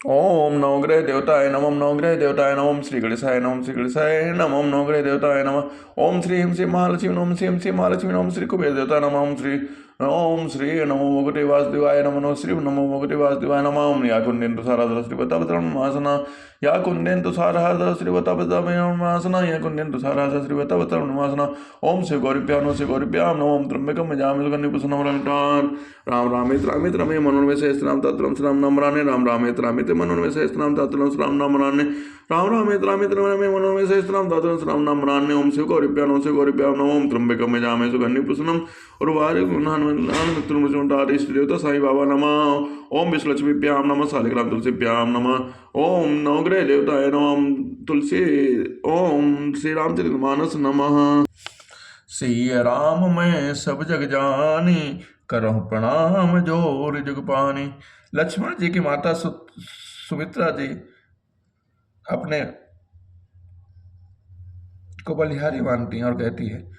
ओम नवग्रह देवताय नमः नवग्रह देवताय नमः श्री गणेशाय नमः श्री गणेशाय नमः नवग्रह देवताय नमः ओम श्री हिम श्री महालक्ष्मी नमः श्री हिम श्री महालक्ष्मी नमः श्री कुबेर देवता नमः ओम श्री नमो भगवते वासुदेवाय नमः श्री नमो भगवते वासुदेवाय नमः या कुंडेन्दु साराधर श्रीवतावतरणमासना या कुंडेन्दु साराधर श्रीवतावतरणमासना या कुंडेन्दु साराधर श्रीवतावतरणमासना ओम शिव गौरीभ्याम शिव गौरीभ्याम नमः त्र्यंबकम यजामहे सुगन्धिपुष्टिवर्धनम् राम रामेत रामेत रमे मनोन्मे सहस्रनाम तत्तुल्यं श्रीराम नामराणे राम रामेत रामेत मनोन्मे सहस्रनाम तत्तुल्यं श्रीराम नामराणे राम रामेत रामेत रमे मनोन्मे सहस्रनाम तत्तुल्यं श्रीराम नामराणे ओम शिव गौरीभ्याम ओम त्र्यंबकम यजामहे सुगन्धिपुष्टिवर्धनम् उर्वारुक साई बाबा नमः ओम विष्णुलक्ष्मीभ्याम नमः शालिग्राम तुलसीभ्याम नमः ओम नवग्रह देवताय नमः तुलसी ओम श्री रामचरित मानस नमः। सिय राम मैं सब जग जानी करहु प्रणाम जोर जुग पानी। लक्ष्मण जी की माता सुमित्रा जी अपने को बलिहारी मानती हैं और कहती है,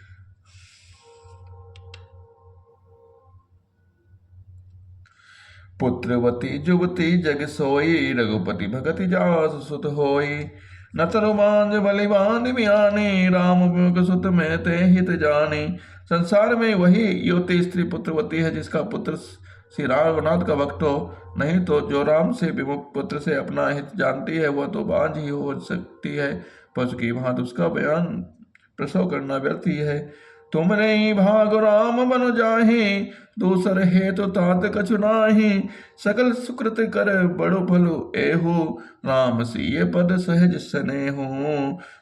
पुत्रवती जुवती जग सोई रघुपति भगति जास सुत होई। न तरुमांज बलिबान मियानी राम विमुख सुत में ते हित जानी। संसार में वही युवती स्त्री पुत्रवती है जिसका पुत्र श्री रामनाथ का भक्त हो, नहीं तो जो राम से विमुख पुत्र से अपना हित जानती है वह तो बांझ ही हो सकती है। पशु की भांति उसका बयान प्रसव करना व्यर्थ ही है। तुमरे ही भाग राम बन जाहि दूसर हे तो तात कछु नाही। सकल सुकृत कर बड़ो भलो एहु राम सिय पद सहज स्नेहु।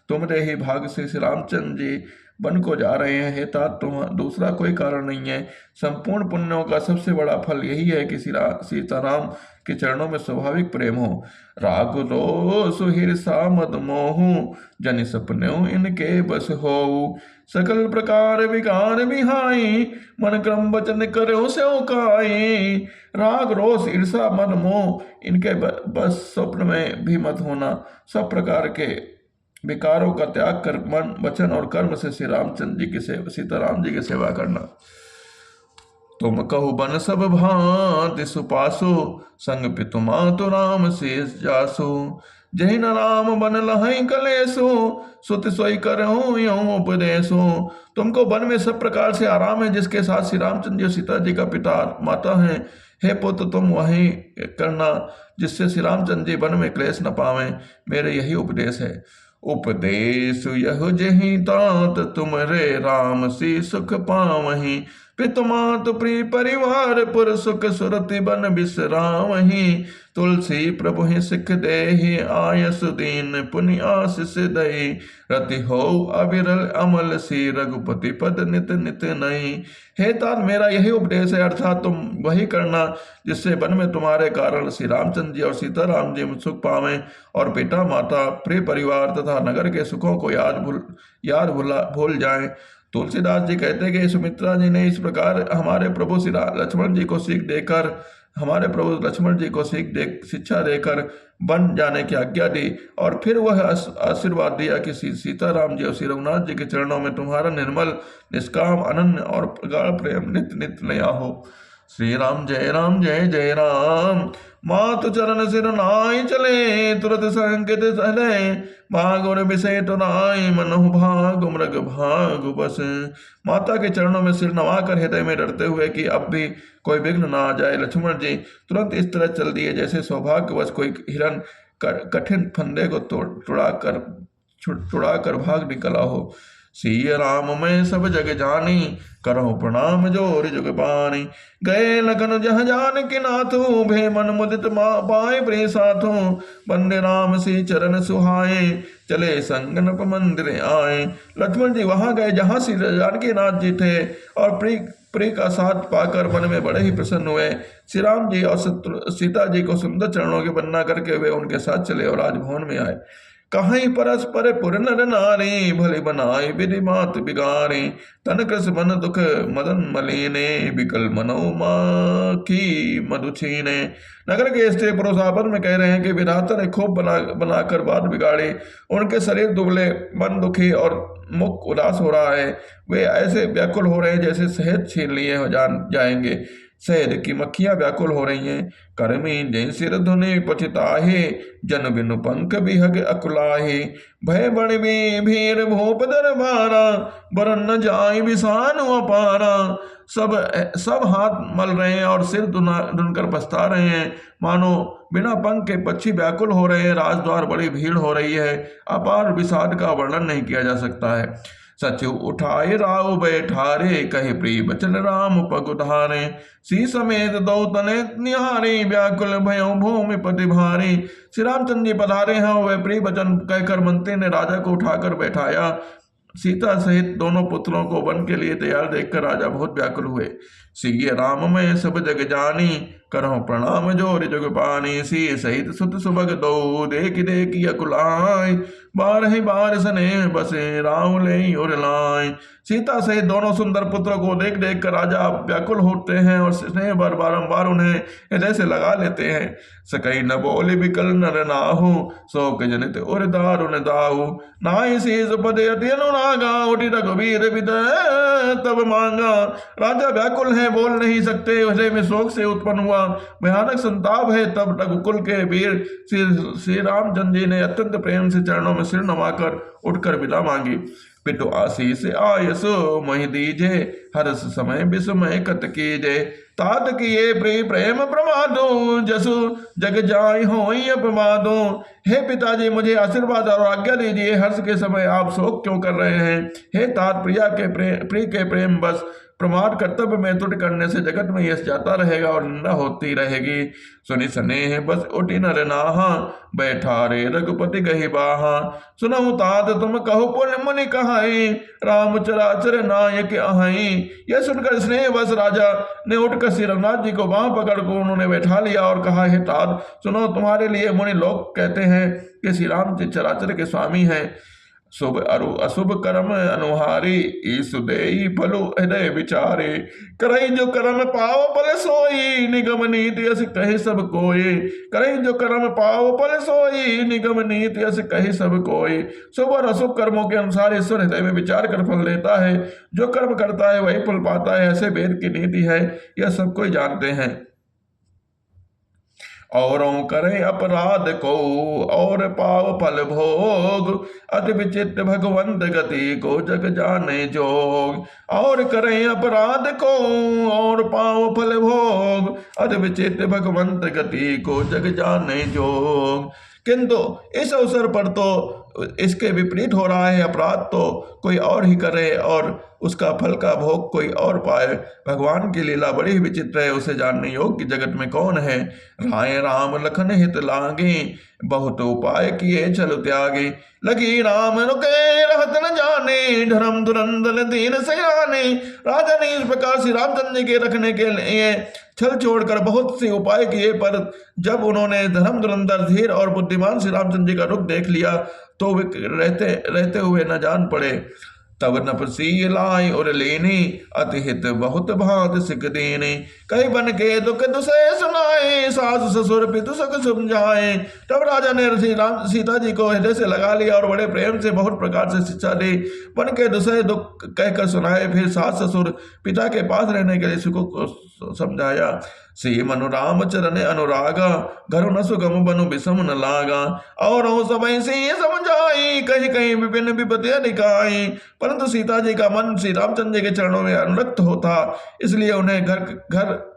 तुमरे ही भाग से श्री रामचंद्र जी वन को जा रहे हैं हे तात, तुम दूसरा कोई कारण नहीं है। संपूर्ण पुण्यों का सबसे बड़ा फल यही है कि सीताराम के चरणों में स्वाभाविक प्रेम हो। राग रो सुहिर सा मद मोहू जन सपने इनके बस हो। सकल प्रकार विकार बिहाई मन क्रम वचन करो सेव काई। राग रोष ईर्षा मन मोह इनके बस स्वप्न में भी मत होना। सब प्रकार के विकारों का त्याग कर मन वचन और कर्म से श्री रामचंद्र जी की सेवा सीताराम जी की सेवा करना। तुम कहो बन सब भांति सुपासो संग पितु मातु राम शेष जासो। जय न राम बन लहई कलेसो सुत सोई करहु यूं उपदेशो। तुमको वन में सब प्रकार से आराम है जिसके साथ श्री रामचंद्र जी सीता जी का पिता माता है। हे पुत्र तुम वही करना जिससे श्री रामचंद्र जी वन में क्लेश न पावें, मेरे यही उपदेश है। उपदेश यह जही तात तुमरे राम सी सुख पावही। पितु मात प्रिय परिवार पुर सुख सुरति बन बिसरावही। तुलसी प्रभु ही सिख देहि आयस दीन पुनि आशीष दई। रति हो अविरल अमल सी रघुपति पद नित नित नई। हे तात मेरा यही उपदेश है, अर्थात तुम वही करना जिससे वन में तुम्हारे कारण श्री रामचंद्र जी और सीताराम जी सुख पावें और पिता माता प्रिय परिवार तथा नगर के सुखों को भूल जाएं। तुलसीदास जी कहते हैं कि सुमित्रा जी ने इस प्रकार हमारे प्रभु श्री लक्ष्मण जी को शिक्षा देकर वन जाने की आज्ञा दी और फिर वह आशीर्वाद दिया कि सीताराम जी और श्री रघुनाथ जी के चरणों में तुम्हारा निर्मल निष्काम अनन्य और प्रगाढ़ प्रेम नित्य नित्य नया हो। श्री राम जय जय राम। मातु चरण सिर नाई चले तुरत संकेत चले। भागुर विषय तो नाई मनहु भाग मृग भाग बस। माता के चरणों में सिर नवाकर हृदय में डरते हुए कि अब भी कोई विघ्न ना आ जाए, लक्ष्मण जी तुरंत इस तरह चल दिए जैसे सौभाग्यवश कोई हिरण कठिन फंदे को तुड़ाकर भाग निकला हो। सिय राम मैं सब जग जानी करहु प्रणाम जोर जुग पानी। गए लगन जह जान के नाथो भे मन मुदित पाए प्रिय साथो। बंदे राम सी चरण सुहाए चले संगनप मंदिर आए। लक्ष्मण जी वहां गए जहां श्री जानकी नाथ जी थे और प्रिय का साथ पाकर मन में बड़े ही प्रसन्न हुए। श्री राम जी और सीता जी को सुंदर चरणों की वंदना करके वे उनके साथ चले और राजभवन में आए। कहीं परस्पर पुर नर नारी भले बनाए विधि मात बिगारी। तन कृष मन दुख मदन मलिने बिकल मनो माखी मधुछीने। नगर के स्त्री पुरुष आपस में कह रहे हैं कि विधाता ने खूब बनाकर बात बिगाड़ी। उनके शरीर दुबले मन दुखी और मुख उदास हो रहा है। वे ऐसे व्याकुल हो रहे हैं जैसे शहद छीन लिए हो जाएंगे। शहद की मक्खियां व्याकुल हो रही हैं। कर्मी जय सिर धुने पछताहे, जन बिनु पंख बिहग अकुलाहे। भय बड़ में भीर भूप दरबारा, बरन न जाय बिसान अपारा। सब सब हाथ मल रहे हैं और सिर धुनकर पछता रहे हैं, मानो बिना पंख के पक्षी व्याकुल हो रहे हैं। राजद्वार बड़ी भीड़ हो रही है, अपार विषाद का वर्णन नहीं किया जा सकता है। सचिव उठाए राव बैठारे, कहे प्रिय बचन राम पग उधारे। सी समेत दो तने निहारे, व्याकुल भयो भूमि पति भारे। श्री रामचंद्र जी पधारे हैं, वह प्रिय वचन कहकर मंत्री ने राजा को उठाकर बैठाया। सीता सहित दोनों पुत्रों को वन के लिए तैयार देखकर राजा बहुत व्याकुल हुए। सिय राम में सब जग जानी, करहु प्रणाम जोर जग पानी। सी सहित सुत सुभग दो, देख देख अकुलाय। बारह बार सने बसे, राम ले और लाए। सीता सहित दोनों सुंदर पुत्रों को देख देख कर राजा व्याकुल होते हैं और स्नेह बारंबार उन्हें हृदय से लगा लेते हैं। सकई न बोले बिकल नर नाहु, शोक जनित और दारुण दाहु। नाहि शीस पद अति अनुरागा, उठी रघुबीर विदय तब मांगा। राजा व्याकुल है, बोल नहीं सकते, हृदय में शोक से उत्पन्न हुआ भयानक संताप है। तब रघुकुल के वीर श्री रामचंद्र जी ने अत्यंत प्रेम से चरणों में सिर नवाकर उठकर विदा मांगी। पितु आशीष आयसो महि दीजे, हर्ष समय विस्मय कत कीजे। तात किए प्रिय प्रेम प्रमादो, जसु जग जाय होई अपमादो। हे पिताजी, मुझे आशीर्वाद और आज्ञा दीजिए, हर्ष के समय आप शोक क्यों कर रहे हैं। हे तात, प्रिय के प्रेम बस प्रमाद कर्तव्य में त्रुटि करने से जगत में यश जाता रहेगा और निंदा होती रहेगी। सुनि स्नेह बस उठी नर नाहा, बैठा रे रघुपति गहि बाहा। सुनहु तात तुम कहो पुण्य मुनि कहाई, राम चराचर नायक अहाई। यह सुनकर स्नेह बस राजा ने उठकर श्री रघुनाथ जी को बाह पकड़ को उन्होंने बैठा लिया और कहा, हे तात सुनो, तुम्हारे लिए मुनि लोग कहते हैं कि श्री राम जी चराचर के स्वामी हैं। शुभ अरु अशुभ कर्म अनुहारी, ईसु देई फलु हृदय विचारे। करई जो कर्म पाओ फल सोई, निगम नीति अस कहे सब कोई। करई जो कर्म पाओ फल सोई, निगम नीति अस कहे सब कोई। शुभ और अशुभ कर्मों के अनुसार ईश्वर हृदय में विचार कर फल देता है। जो कर्म करता है वही फल पाता है, ऐसे वेद की नीति है, यह सब कोई जानते हैं। औरों करे अपराध को, और पाव फल भोग। अति विचित्र भगवंत गति को, जग जाने जोग। और करे अपराध को, और पाव फल भोग। अति विचित्र भगवंत गति को, जग जाने जोग। किंतु इस अवसर पर तो इसके विपरीत हो रहा है। अपराध तो कोई और ही करे और उसका फल का भोग कोई और पाए। भगवान की लीला बड़ी विचित्र है, उसे जानने योग्य जगत में कौन है। राय राम लखन हित लागे, बहुत उपाय किए चल त्यागे। लगी राम रुके रहत न जाने, धर्म दुरंदन दीन सयाने। राजा ने इस प्रकार श्री रामचंद्र जी के रखने के लिए छल छोड़कर बहुत से उपाय किए, पर जब उन्होंने धर्म धुरंधर धीर और बुद्धिमान श्री रामचंद्र जी का रुख देख लिया तो वे रहते हुए न जान पड़े। तब नपसी लाई और लेनी, अतिहित बहुत भात सिख देने। कई बन के दुख दुसे सुनाए, सास ससुर पितु सुख समझाए। तब राजा ने सीता जी को हृदय से लगा लिया और बड़े प्रेम से बहुत प्रकार से शिक्षा दी। बन के दुसे दुख कहकर सुनाए, फिर सास ससुर पिता के पास रहने के लिए सुख को समझाया। सी मनु राम चरण अनुरागा, घर न सुगम बनु विषम न लागा। और सब से समझाई, कहीं कहीं विभिन्न विपत्ति अधिकाई। परंतु सीता जी का मन श्री रामचंद्र जी के चरणों में अनुरक्त होता, इसलिए उन्हें घर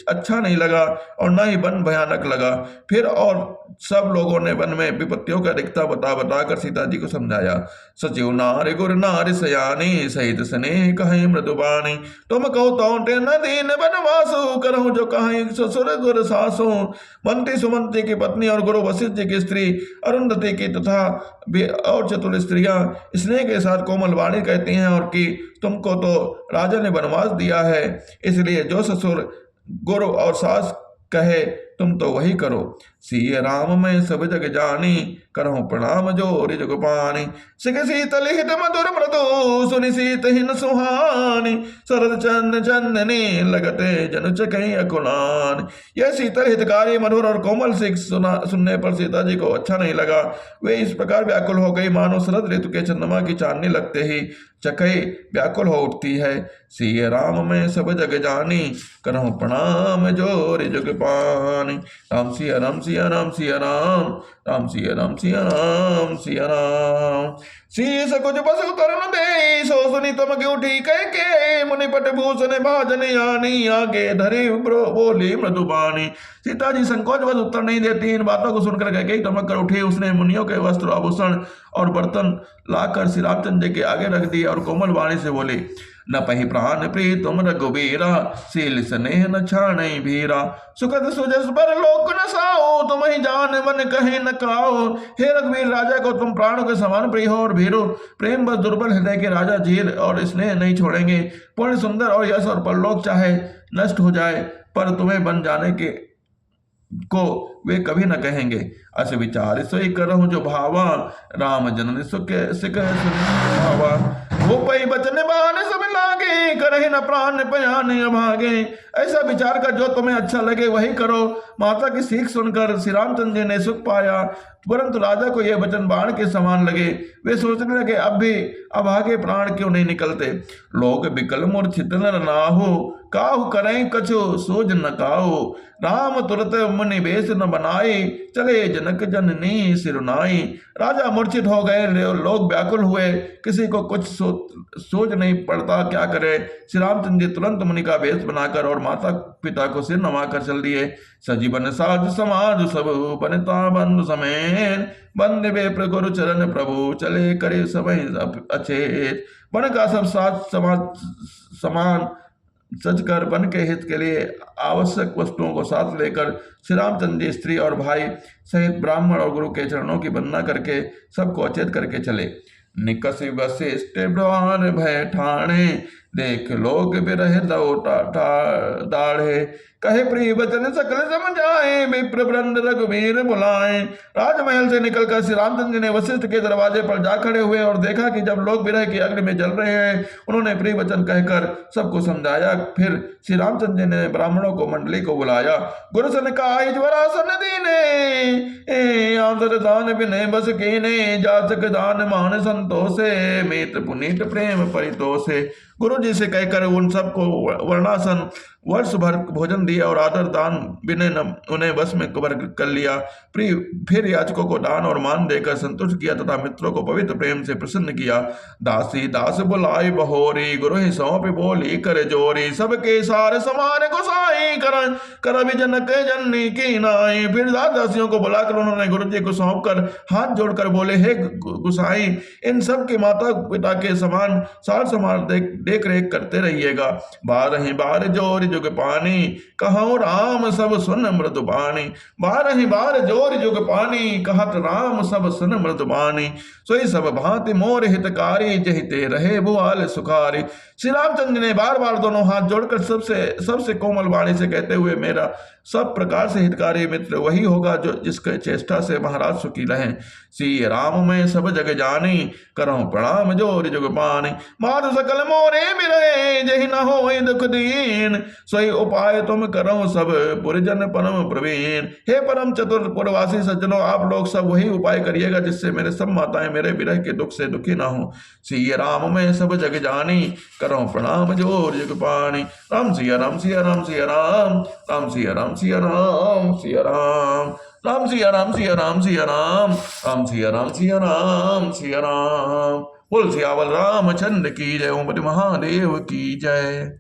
अच्छा नहीं लगा और न ही वन भयानक लगा। फिर और सब लोगों ने वन में विपत्तियों का अधिकता बता कर सीता जी को समझाया। सचिव नारी गुर नारी सयानी, सहित स्नेह कहे मृदुबानी। तुम कहो तो न दीन बनवासु, करहु जो कहे ससुर गुर सासु। मंत्री सुमंत्री की पत्नी और गुरु वशिष्ठ जी की स्त्री अरुंधति की तथा और चतुर स्त्रियां स्नेह के साथ कोमल वाणी कहती हैं और कि तुमको तो राजा ने वनवास दिया है, इसलिए जो ससुर गुरु और सास कहे तुम तो वही करो। सिय राम मैं सब जग जानी, करहूँ प्रणाम जोरि जुग पानी। सिख शीतल हित मधुर मृदु, सुनि सीत हिन सुहानी। शरद चंद चंदनी, लगते जनु चकई अकुलान। यह शीतल हितकारी मधुर और कोमल सिख सुनने पर सीता जी को अच्छा नहीं लगा। वे इस प्रकार व्याकुल हो गई मानो शरद ऋतु के चंद्रमा की चांदनी लगते ही चकई व्याकुल हो उठती है। सिय राम मैं सब जग जानी, करहूँ प्रणाम जोरि जुग पानी। राम सिया राम सिया राम सिया राम, राम सिया राम सिया राम सिया राम। शीस कुछ बस उतरन दे, सो सुनी तम क्यों ठीक है के। मुनि पट भूषण भाजन यानी, आगे धरी बोली मृदुबानी। सीता जी संकोच बस उत्तर नहीं देती। इन बातों को सुनकर कैकेयी तमक कर उठी। उसने मुनियों के वस्त्र आभूषण और बर्तन लाकर श्री रामचंद्र जी के आगे रख दिए और कोमल वाणी से बोली, न पहि प्राण प्रीतम रघुबीरा, शील स्नेह न छाणई भीरा। सुखद सुजस पर लोक न साओ, तुम ही जान मन कहे न काओ। हे रघुवीर, राजा को तुम प्राणों के समान प्रिय हो और भीरो। प्रेम बस दुर्बल हृदय के राजा झील और स्नेह नहीं छोड़ेंगे। पूर्ण सुंदर और यश और परलोक चाहे नष्ट हो जाए, पर तुम्हें बन जाने के को वे कभी न कहेंगे। अस विचार सोई करहु जो भावा, राम जनन सुख सिख भावा। वो पई बचन बहाने सब लागे, करहि न प्राण पयान अभागे। ऐसा विचार कर जो तुम्हें अच्छा लगे वही करो। माता की सीख सुनकर श्री रामचंद्र जी ने सुख पाया, परंतु राजा को यह वचन बाण के समान लगे। वे सोचने लगे अब आगे प्राण क्यों नहीं निकलते। लोग बिकल मूर्छित नर नाहु, काहु करें कछु सोज न काहु। राम तुरत मुनि वेश न बनाए, चले जनक जननी सिरुनाई। राजा मूर्छित हो गए, लोग व्याकुल हुए, किसी को कुछ सोच नहीं पड़ता क्या करे। श्री रामचंद्र जी तुरंत मुनि का वेश बनाकर और माता पिता को सिर नवाकर चल दिए। सजीवन साज समाज सब, बनता बंधु समेत। बंदे गुरु चरण प्रभु, चले करे सब अचेत। वन का सब साज समाज समान सच कर वन के हित के लिए आवश्यक वस्तुओं को साथ लेकर श्री रामचंद्र जी स्त्री और भाई सहित ब्राह्मण और गुरु के चरणों की वंदना करके सबको अचेत करके चले। निकस वशिष्ठ द्वार भय ठाणे, देख लोग बिरह दो दाढ़े। कहे प्रिय वचन सकल समझाए, विप्र वृंद रघुवीर बुलाए। राजमहल से निकलकर श्री रामचंद्र जी ने वशिष्ठ के दरवाजे पर जा खड़े हुए और देखा कि जब लोग विरह की अग्नि में जल रहे हैं। उन्होंने प्रिय वचन कहकर सबको समझाया। फिर श्री रामचंद्र जी ने ब्राह्मणों को मंडली को बुलाया। गुरु सन का ज्वरासन दीने, आदर दान विनय बस कीने। जातक दान मान संतोषे, मित्र पुनीत प्रेम परितोषे। गुरु जी से कहकर उन सबको वर्णासन वर्ष भर भोजन दिया और आदर दान विनय उन्हें वश में कवर कर लिया। फिर याचकों को दान और मान देकर संतुष्ट किया तथा मित्रों को पवित्र प्रेम से प्रसन्न किया। दासी दास बुलाई बहोरी, गुरु ही सौंप बोली कर जोरी। सबके सार समान गोसाई, कर जनक जननी की नाई। फिर दासियों को बुलाकर उन्होंने गुरु जी को सौंप कर हाथ जोड़कर बोले, हे गुसाई, इन सब के माता पिता के समान सार समान देख रेख करते रहिएगा। बारही बार जोर जुग पानी, कहूँ राम सब सुन मृदुबानी। बारही बार जोर जुग पानी, कहत राम सब सुन मृदुबानी। सोई सब भांति मोर हितकारी, जहिते रहे भुआल सुखारी। श्री रामचंद्र ने बार बार दोनों हाथ जोड़कर सबसे कोमल वाणी से कहते हुए, मेरा सब प्रकार से हितकारी मित्र वही होगा जो जिसके चेष्टा से महाराज सुखी रहें। श्री राम मैं सब जग जानी, करहूँ प्रणाम जोर जुग पानी। माधु सकल मोरे मिरे, जहि न होए दुख दीन। सोई उपाय तुम करो सब, पुरजन परम प्रवीण। हे परम चतुर पुरवासी सज्जनों, आप लोग सब वही उपाय करिएगा जिससे मेरे सब माताएं मेरे विरह के दुख से दुखी ना हो। श्री राम मैं सब जग जानी, करहूँ प्रणाम जोर जुग पानी। राम सिया राम सिया राम सिया राम, राम सिया राम सिया राम सिया राम। राम सिया राम सिया राम सिया राम, राम सिया राम सिया राम सिया राम। बोल सियावल रामचंद्र की जय। ओम महादेव की जय।